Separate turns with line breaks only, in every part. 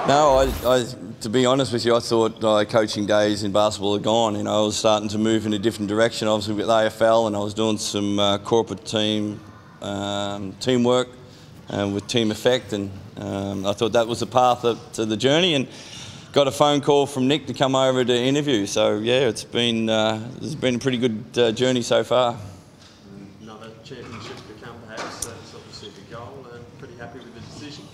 No, to be honest with you, I thought coaching days in basketball are gone. You know, I was starting to move in a different direction. Obviously with AFL, and I was doing some corporate teamwork with Team Effect, and I thought that was the path to the journey. And got a phone call from Nick to come over to interview. So yeah, it's been a pretty good journey so far.
Another championship to come, perhaps. That's obviously the goal, and pretty happy with the decision.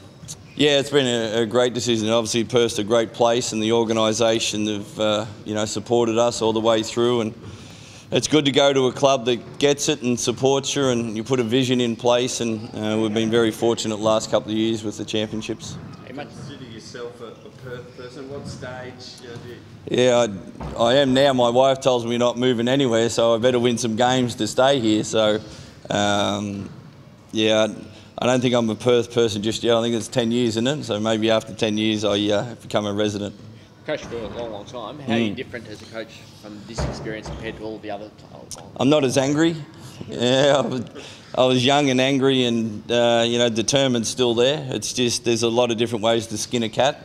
Yeah, it's been a great decision. Obviously, Perth's a great place, and the organisation have supported us all the way through. And it's good to go to a club that gets it and supports you, and you put a vision in place. And we've been very fortunate the last couple of years with the championships.
Do you consider yourself a Perth person? What stage do you?
Yeah, I am now. My wife tells me not moving anywhere, so I better win some games to stay here. So, yeah. I don't think I'm a Perth person just yet. I think it's 10 years, isn't it? So maybe after 10 years I become a resident.
Coached for a long, long time. How are you different as a coach from this experience compared to all the other times?
I'm not as angry. Yeah, I was young and angry and determined still there. It's just there's a lot of different ways to skin a cat,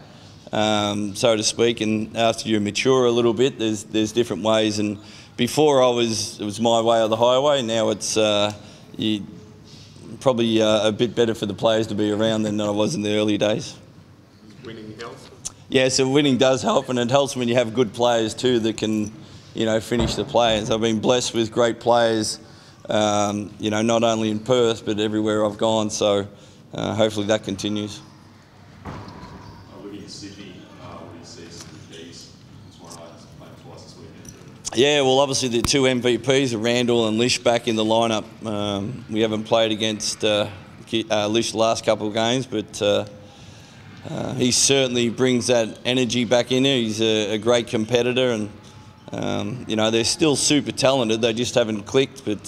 so to speak. And after you mature a little bit, there's different ways. And before it was my way or the highway. Now it's probably a bit better for the players to be around than I was in the early days.
Winning helps?
Yeah, so winning does help, and it helps when you have good players too that can, finish the plays. I've been blessed with great players, not only in Perth but everywhere I've gone, so hopefully that continues.
Living in Sydney, what do you see as the keys? Tomorrow night, playing twice this weekend.
Yeah, well, obviously the two MVPs are Randall and Lish back in the lineup. We haven't played against Lish the last couple of games, but he certainly brings that energy back in there. He's a great competitor, and they're still super talented. They just haven't clicked, but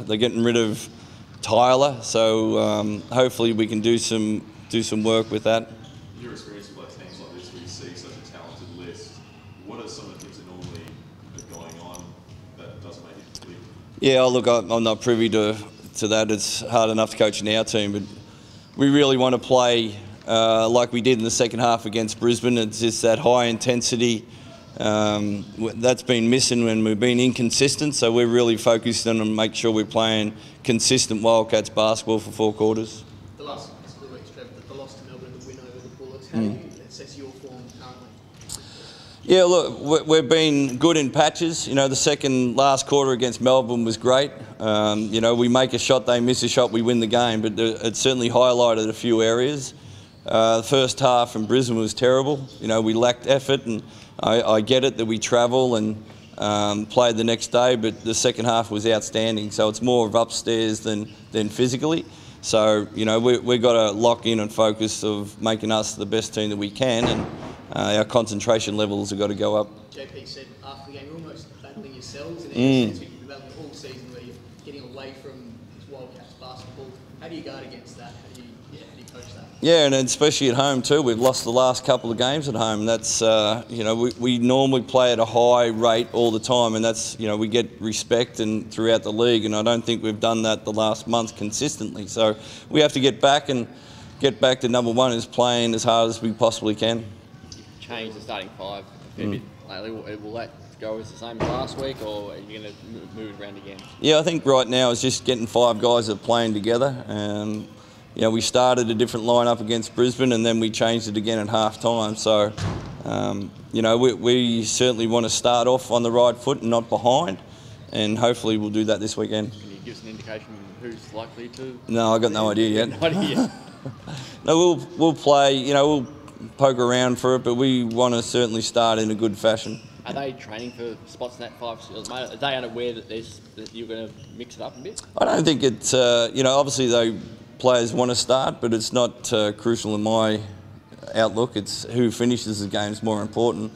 they're getting rid of Tyler, so hopefully we can do some work with that.
Your experience with teams like this, where you see such a talented list, what are some of the things that normally are going on that doesn't make it click?
Yeah, look, I'm not privy to that. It's hard enough to coach in our team, but we really want to play like we did in the second half against Brisbane. It's just that high intensity that's been missing when we've been inconsistent, so we're really focused on make sure we're playing consistent Wildcats basketball for 4 quarters.
The last couple of weeks, Trevor, the loss to Melbourne and the win over the Bullets, how do you assess your form currently?
Yeah, look, we've been good in patches. The second last quarter against Melbourne was great. We make a shot, they miss a shot, we win the game, but it certainly highlighted a few areas. The first half in Brisbane was terrible. We lacked effort, and I get it that we travel and played the next day, but the second half was outstanding. So it's more of upstairs than physically. So, we've got to lock in and focus of making us the best team that we can, and our concentration levels have got to go up.
JP said after the game, you're almost battling yourselves in a sense. You've been battling all season where you're getting away from this Wildcats basketball. How do you guard against that? How do you coach that?
Yeah, and especially at home too. We've lost the last couple of games at home. That's we normally play at a high rate all the time, and that's we get respect and throughout the league. And I don't think we've done that the last month consistently. So we have to get back to number one, is playing as hard as we possibly can.
Change the starting five a fair bit lately. Will that go as the same as last week, or are you going to move it around again?
Yeah, I think right now it's just getting 5 guys that are playing together. We started a different lineup against Brisbane, and then we changed it again at half time. So, we certainly want to start off on the right foot and not behind, and hopefully we'll do that this weekend.
Can you give us an indication who's likely to?
No, I've got no idea yet.
No idea.
No, we'll play. We'll poke around for it, but we want to certainly start in a good fashion.
Are they training for spots in that 5 at the moment? Are they unaware that you're going to mix it up a bit?
I don't think it's obviously players want to start, but it's not crucial in my outlook. It's who finishes the game is more important.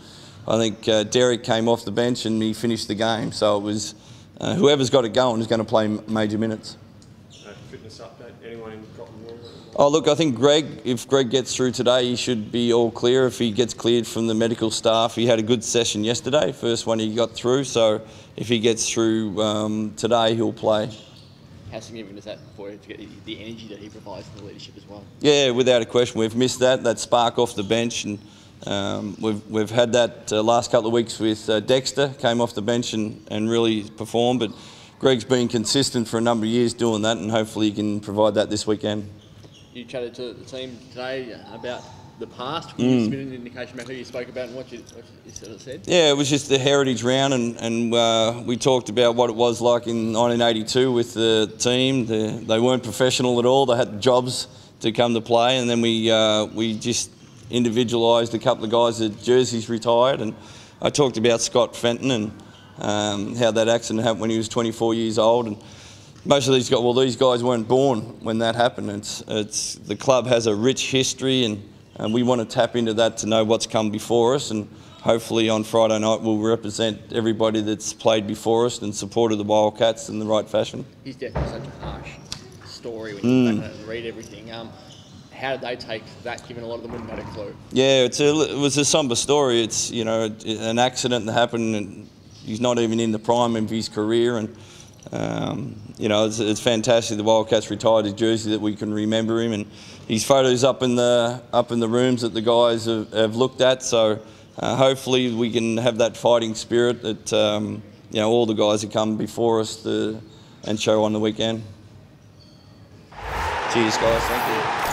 I think Derek came off the bench and he finished the game, so it was whoever's got it going is going to play major minutes.
Fitness update, anyone in Cotton Wall?
Oh look, I think if Greg gets through today, he should be all clear. If he gets cleared from the medical staff, he had a good session yesterday, first one he got through, so if he gets through today, he'll play.
How significant is that for you to get the energy that he provides and the leadership as well?
Yeah, without a question. We've missed that spark off the bench, and we've had that last couple of weeks with Dexter, came off the bench and really performed, but Greg's been consistent for a number of years doing that, and hopefully he can provide that this weekend.
You chatted to the team today about the past. Can you give an indication about who you spoke about and what you sort of said?
Yeah, it was just the heritage round, and we talked about what it was like in 1982 with the team. They weren't professional at all. They had jobs to come to play, and then we just individualised a couple of guys that jerseys retired, and I talked about Scott Fenton and how that accident happened when he was 24 years old, and most of these guys weren't born when that happened. It's the club has a rich history, and we want to tap into that to know what's come before us, and hopefully on Friday night we'll represent everybody that's played before us and supported the Wildcats in the right fashion.
He's definitely such a harsh story when you go back and read everything. How did they take that, given a lot of them wouldn't have had a clue? Yeah,
it was a somber story. It's, you know, an accident that happened, and he's not even in the prime of his career, and you know, it's fantastic the Wildcats retired his jersey, that we can remember him, and his photos up in the rooms that the guys have looked at. So hopefully we can have that fighting spirit that you know, all the guys that come before us and show on the weekend. Cheers, guys. Thank you.